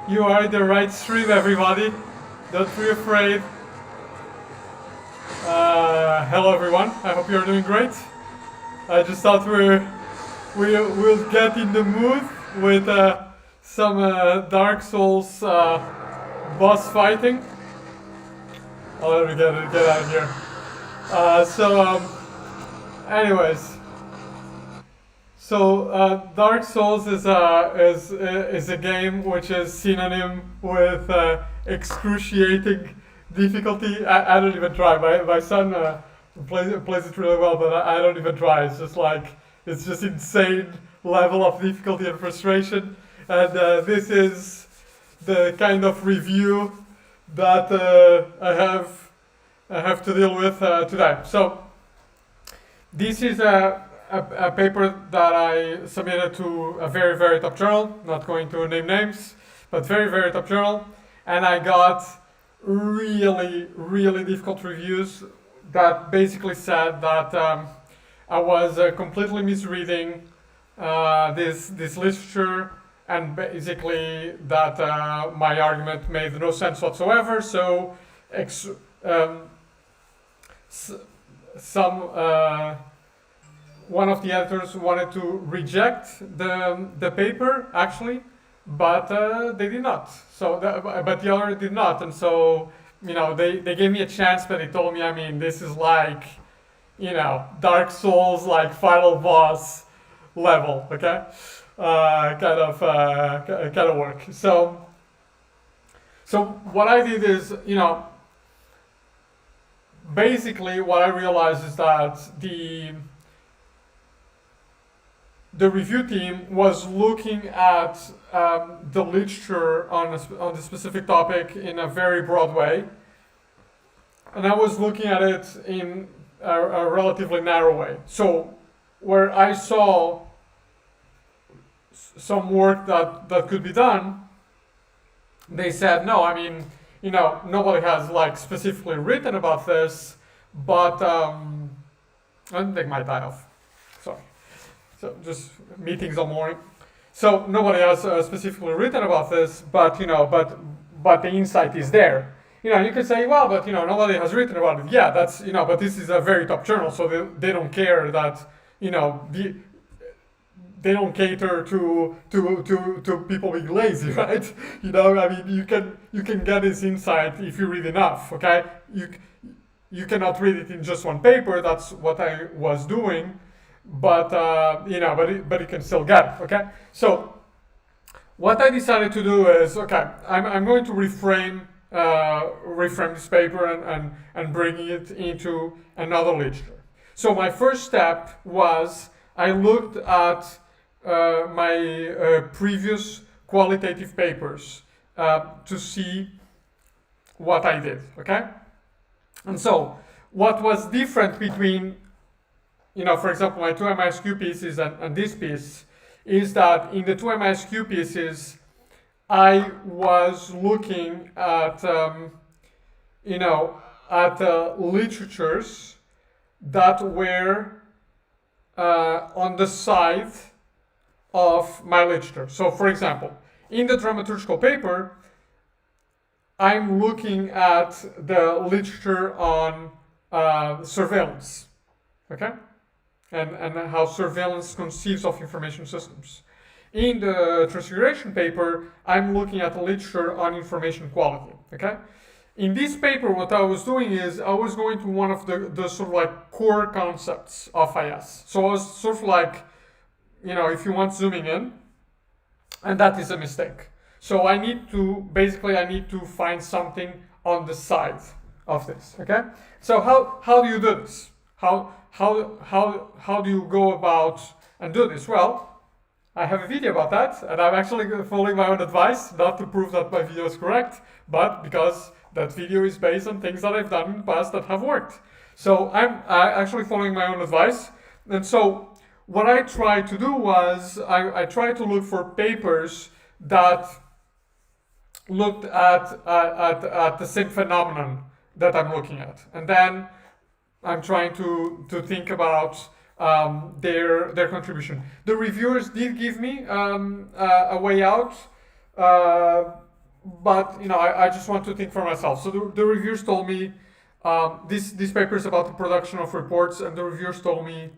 You are in the right stream, everybody. Don't be afraid. Hello, everyone. I hope you're doing great. I just thought we'll get in the mood with some Dark Souls boss fighting. Oh, let me get out of here. Anyways, Dark Souls is a game which is synonym with excruciating difficulty. I don't even try. My son plays it really well, but I don't even try. It's just insane level of difficulty and frustration. And this is the kind of review that I have to deal with today. So this is a paper that I submitted to a very, very top journal, not going to name names, but very, very top journal. And I got really, really difficult reviews that basically said that I was completely misreading this literature, and basically that my argument made no sense whatsoever. So one of the editors wanted to reject the paper actually, but they did not. But the other did not, and so they gave me a chance, but they told me, I mean, this is like Dark Souls, like final boss level, okay, kind of work. So what I did is, basically what I realized is that the review team was looking at the literature on the specific topic in a very broad way, and I was looking at it in a relatively narrow way. So where I saw some work that could be done, they said, no, I mean, nobody has like specifically written about this, but I'll take my tie off. Sorry. So just meetings all morning. So nobody has specifically written about this, but but the insight is there. You can say, well, but nobody has written about it. Yeah, that's but this is a very top journal, so they don't care that they don't cater to people being lazy, right? I mean, you can get this insight if you read enough. Okay, you cannot read it in just one paper. That's what I was doing. But but you can still get it. Okay, so what I decided to do is, okay, I'm going to reframe this paper and bring it into another literature. So my first step was I looked at my previous qualitative papers to see what I did. Okay, and so what was different between for example, my two MISQ pieces and this piece is that in the two MISQ pieces, I was looking at, literatures that were on the side of my literature. So, for example, in the dramaturgical paper, I'm looking at the literature on surveillance, okay? And how surveillance conceives of information systems. In the transfiguration paper, I'm looking at the literature on information quality. Okay. In this paper, what I was doing is I was going to one of the sort of like core concepts of IS. So I was sort of like, if you want zooming in, and that is a mistake. So I need to find something on the side of this. Okay. So how do you do this? How do you go about and do this? Well, I have a video about that, and I'm actually following my own advice, not to prove that my video is correct, but because that video is based on things that I've done in the past that have worked. So I'm actually following my own advice. And so what I tried to do was I tried to look for papers that looked at the same phenomenon that I'm looking at. And then I'm trying to think about their contribution. The reviewers did give me a way out. but I just want to think for myself. So the reviewers told me this paper is about the production of reports, and the reviewers told me,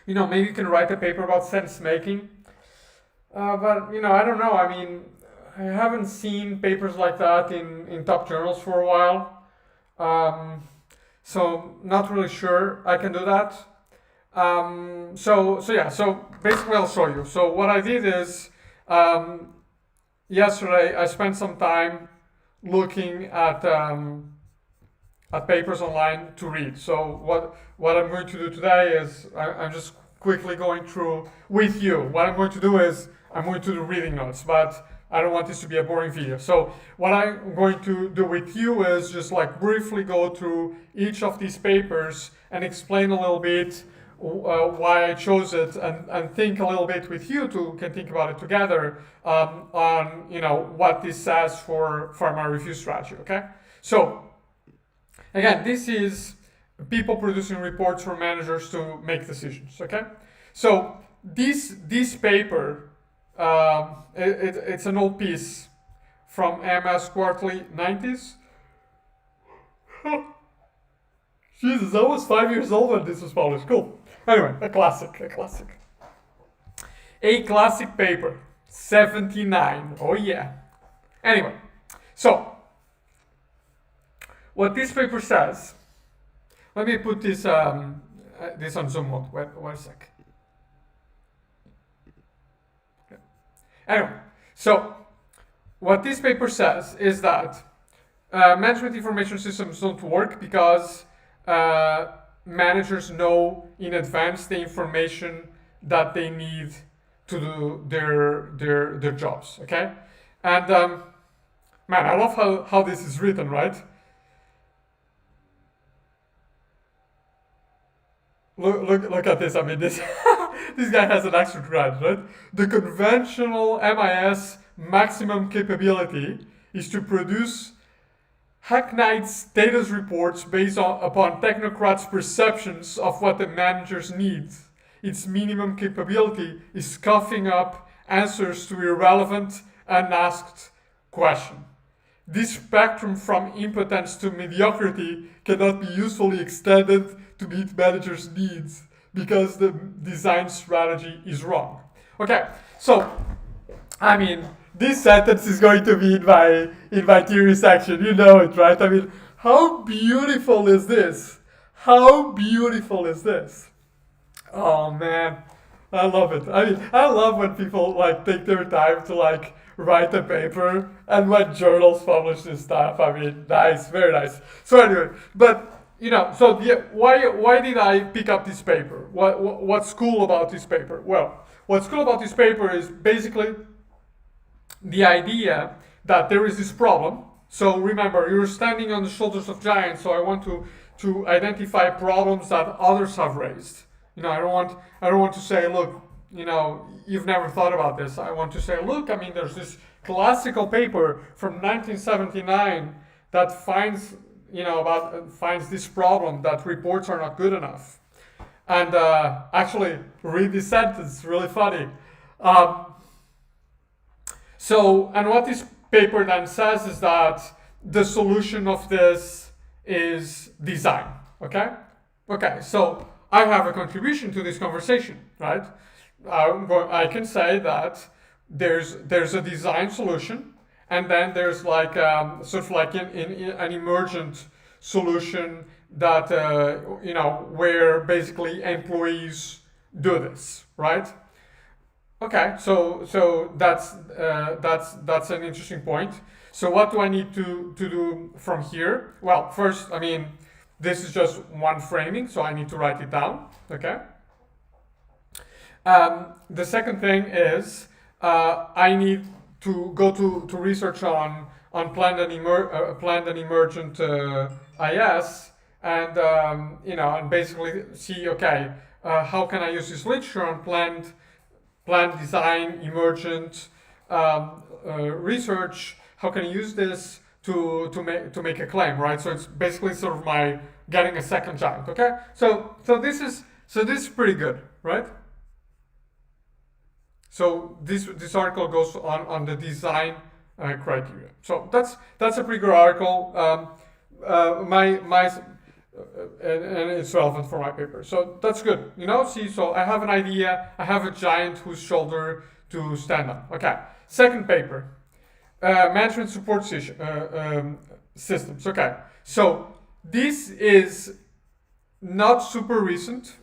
maybe you can write a paper about sense making. But I don't know. I mean, I haven't seen papers like that in top journals for a while. So not really sure I can do that. So yeah. So basically, I'll show you. So what I did is yesterday I spent some time looking at papers online to read. So what I'm going to do today is I'm just quickly going through with you. What I'm going to do is I'm going to do reading notes, but I don't want this to be a boring video. So what I'm going to do with you is just like briefly go through each of these papers and explain a little bit why I chose it, and think a little bit with you can think about it together on what this says for my review strategy. Okay, so again, this is people producing reports for managers to make decisions. Okay, so this paper, it's an old piece from MS Quarterly 90s. Jesus, I was 5 years old when this was published. Cool. Anyway, a classic. A classic paper, 79. Oh yeah. Anyway, so what this paper says. Let me put this on Zoom mode. Wait a sec. Okay. Anyway, so what this paper says is that management information systems don't work because managers know in advance the information that they need to do their jobs. Okay, and man, I love how this is written, right? Look at this. I mean, this this guy has an extra credit, right? The conventional MIS maximum capability is to produce hackneyed status reports based upon technocrats' perceptions of what the managers need. Its minimum capability is coughing up answers to irrelevant, unasked questions. This spectrum from impotence to mediocrity cannot be usefully extended to meet managers' needs because the design strategy is wrong. Okay, so I mean, this sentence is going to be in my theory section. You know it, right? I mean, how beautiful is this? How beautiful is this? Oh man, I love it. I mean, I love when people like take their time to like write a paper and when journals publish this stuff. I mean, nice, very nice. So anyway, but so why did I pick up this paper? What's cool about this paper? Well, what's cool about this paper is basically the idea that there is this problem. So remember, you're standing on the shoulders of giants. So I want to identify problems that others have raised. I don't want to say, look, you've never thought about this. I want to say, look, I mean, there's this classical paper from 1979 that finds this problem that reports are not good enough. And actually, read this sentence. It's really funny. And what this paper then says is that the solution of this is design. Okay. So I have a contribution to this conversation, right? I can say that there's a design solution, and then there's like sort of like in an emergent solution that where basically employees do this, right? Okay, so that's an interesting point. So what do I need to do from here? Well, first, I mean, this is just one framing, so I need to write it down. Okay. The second thing is I need to go to research on planned and emergent IS, and and basically see, okay, how can I use this literature on planned design, emergent research? How can I use this to make a claim, right? So it's basically sort of my getting a second giant. Okay, so this is pretty good, right? So this article goes on the design criteria. So that's a pretty good article. And it's relevant for my paper. So that's good. See, so I have an idea. I have a giant whose shoulder to stand on. Okay. Second paper, management support systems. Okay. So this is not super recent.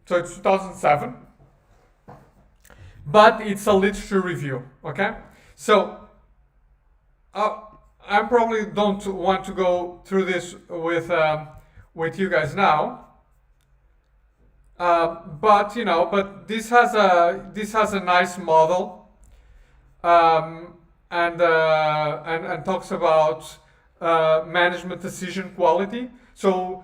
So it's 2007. But it's a literature review. Okay. So I probably don't want to go through this with you guys now, but this has a nice model, and talks about management decision quality. So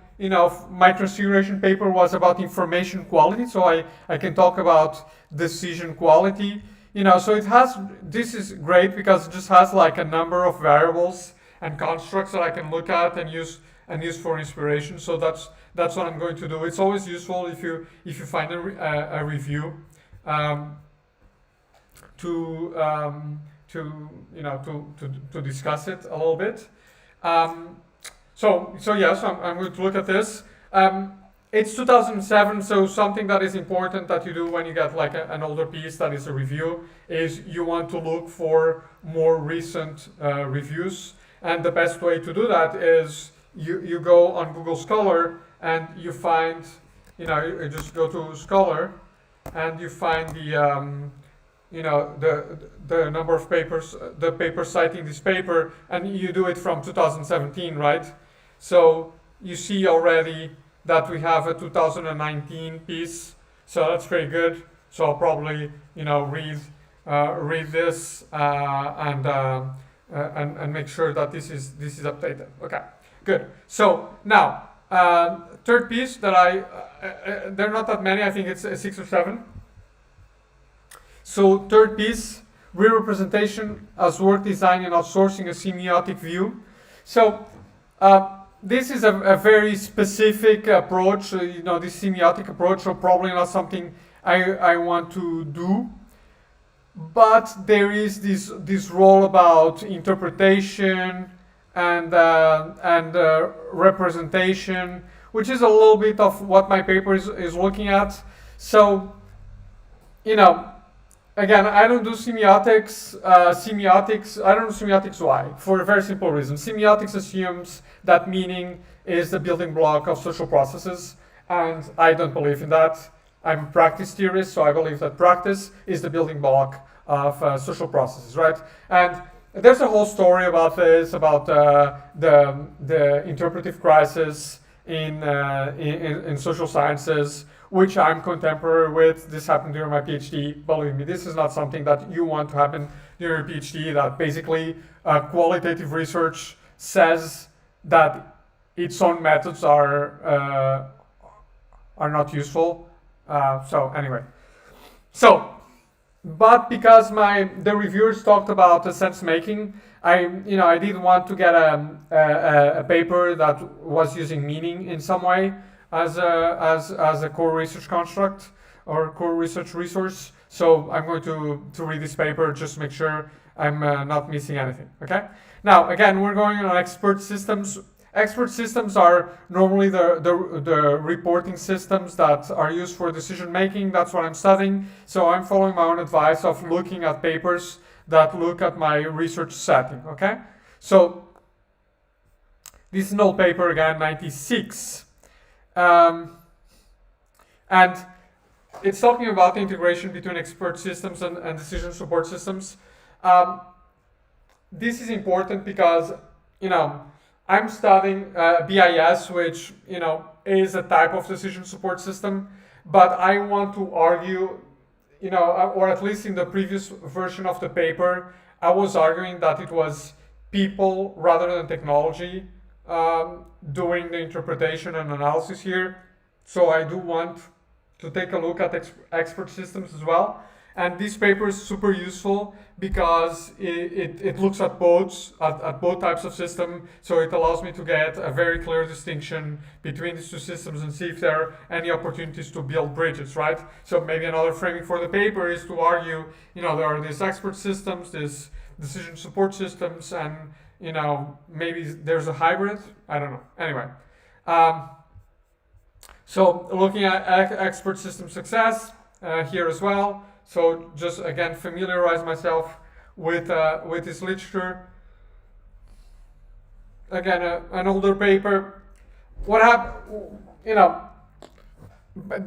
my transfiguration paper was about information quality, so I can talk about decision quality. So this is great because it just has like a number of variables and constructs that I can look at and use for inspiration. So that's what I'm going to do. It's always useful if you find a review to discuss it a little bit. So yes, I'm going to look at this. It's 2007, so something that is important that you do when you get like an older piece that is a review is you want to look for more recent reviews, and the best way to do that is you go on Google Scholar and you find, you just go to Scholar and you find the number of papers, the paper citing this paper, and you do it from 2017, right? So you see already that we have a 2019 piece, so that's very good. So I'll probably read this and make sure that this is updated. Okay, good. So now third piece that there are not that many. I think it's 6 or 7. So third piece, re-representation as work design and outsourcing a semiotic view. So this is a very specific approach, this semiotic approach, so probably not something I want to do. But there is this role about interpretation and representation, which is a little bit of what my paper is looking at. So, again, I don't do semiotics. I don't do semiotics. Why? For a very simple reason. Semiotics assumes that meaning is the building block of social processes, and I don't believe in that. I'm a practice theorist, so I believe that practice is the building block of social processes, right? And there's a whole story about this, about the interpretive crisis in social sciences, which I'm contemporary with. This happened during my PhD. Believe me, this is not something that you want to happen during your PhD, that basically qualitative research says that its own methods are not useful. So anyway, but because the reviewers talked about the sense making, I didn't want to get a paper that was using meaning in some way as a core research construct or core research resource. So I'm going to read this paper just to make sure I'm not missing anything. Okay. Now again, we're going on expert systems. Expert systems are normally the reporting systems that are used for decision making. That's what I'm studying. So I'm following my own advice of looking at papers that look at my research setting. Okay. So this is an old paper again, 96. And it's talking about the integration between expert systems and decision support systems. This is important because, I'm studying BIS, which, is a type of decision support system, but I want to argue, or at least in the previous version of the paper, I was arguing that it was people rather than technology doing the interpretation and analysis here. So I do want to take a look at expert systems as well. And this paper is super useful because it looks at both types of system. So it allows me to get a very clear distinction between these two systems and see if there are any opportunities to build bridges, right? So maybe another framing for the paper is to argue, there are these expert systems, decision support systems, and maybe there's a hybrid. I don't know. Anyway, um, so looking at expert system success here as well. So just again familiarize myself with this literature. Again, an older paper. What happened?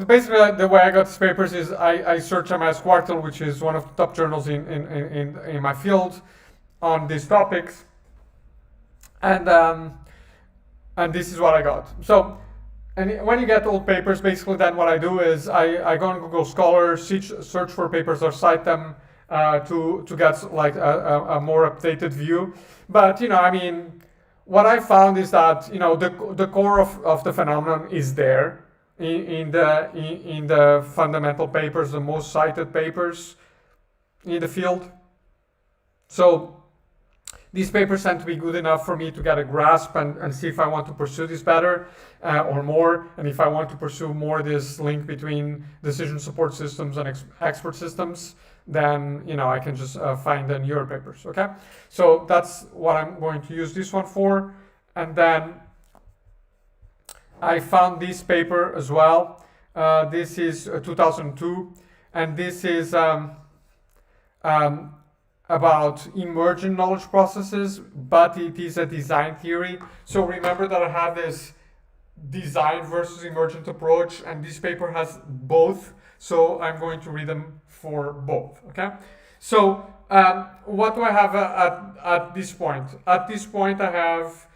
Basically, the way I got these papers is I searched MS Quartal, which is one of the top journals in my field on these topics, and this is what I got. So, and when you get old papers, basically then what I do is I go on Google Scholar, search for papers or cite them to get like a more updated view. But what I found is that the core of the phenomenon is there in the fundamental papers, the most cited papers in the field. So these papers tend to be good enough for me to get a grasp and see if I want to pursue this better or more, and if I want to pursue more this link between decision support systems and expert systems, then I can just find the newer papers. Okay, so that's what I'm going to use this one for. And then I found this paper as well. This is 2002, and this is about emergent knowledge processes, but it is a design theory. So remember that I have this design versus emergent approach, and this paper has both. So I'm going to read them for both. Okay. So what do I have at this point? At this point, I have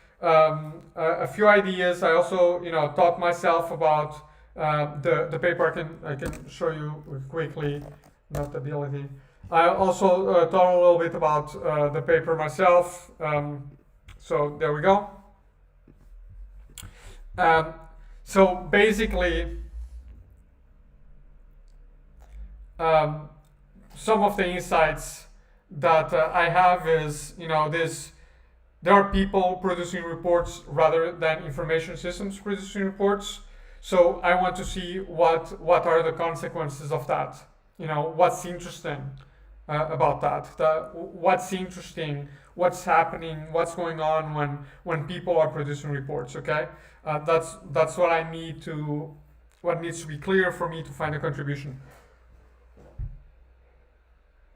a few ideas. I also taught myself about the paper. I can show you quickly, not the ability. I also taught a little bit about the paper myself. So there we go. So basically, some of the insights that I have is, there are people producing reports rather than information systems producing reports. So I want to see what are the consequences of that. What's interesting about that. What's interesting, what's happening, what's going on when people are producing reports. Okay, that's what needs to be clear for me to find a contribution.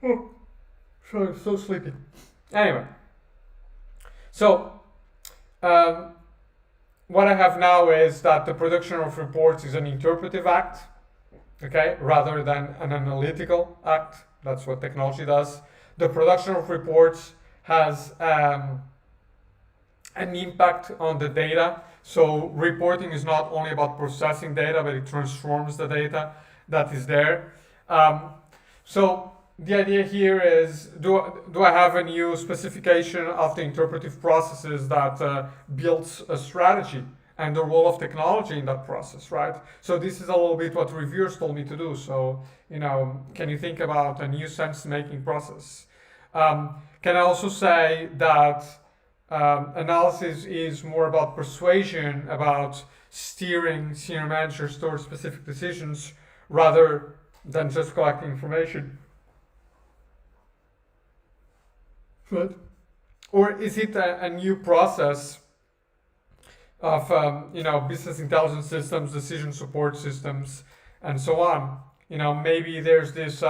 Oh, sorry, I'm so sleepy. Anyway, so what I have now is that the production of reports is an interpretive act, okay, rather than an analytical act. That's what technology does. The production of reports has an impact on the data. So reporting is not only about processing data, but it transforms the data that is there. So the idea here is, do I have a new specification of the interpretive processes that builds a strategy and the role of technology in that process, right? So this is a little bit what reviewers told me to do. So, can you think about a new sense-making process? Can I also say that analysis is more about persuasion, about steering senior managers towards specific decisions rather than just collecting information? Right. Or is it a new process of business intelligence systems, decision support systems, and so on? Maybe there's this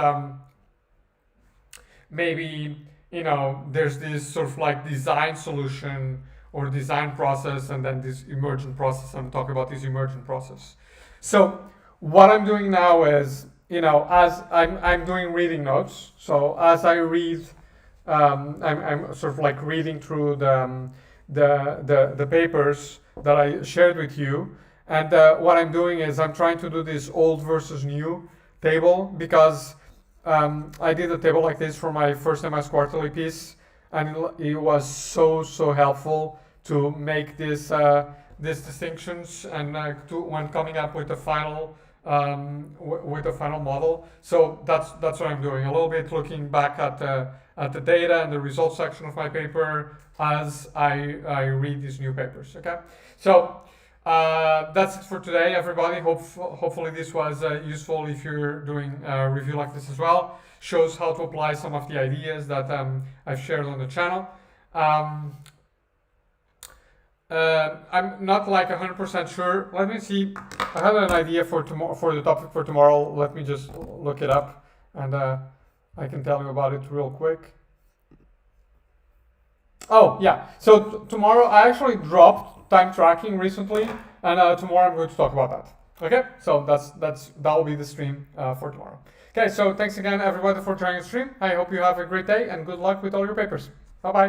there's this sort of like design solution or design process, and then this emergent process. I'm talking about this emergent process. So what I'm doing now is, as I'm doing reading notes. So as I read, I'm sort of like reading through the papers that I shared with you, and what I'm doing is I'm trying to do this old versus new table, because I did a table like this for my first MS quarterly piece, and it was so helpful to make these distinctions and when coming up with the final model. So that's what I'm doing, a little bit looking back at the data and the results section of my paper as I read these new papers. Okay, so That's it for today, everybody. Hopefully this was useful if you're doing a review like this as well. Shows how to apply some of the ideas that I've shared on the channel. I'm not like 100% sure. Let me see. I had an idea for tomorrow, for the topic for tomorrow. Let me just look it up, and I can tell you about it real quick. Oh yeah. So tomorrow I actually dropped time tracking recently, and tomorrow I'm going to talk about that. Okay. So that will be the stream for tomorrow. Okay. So thanks again, everybody, for joining the stream. I hope you have a great day and good luck with all your papers. Bye bye.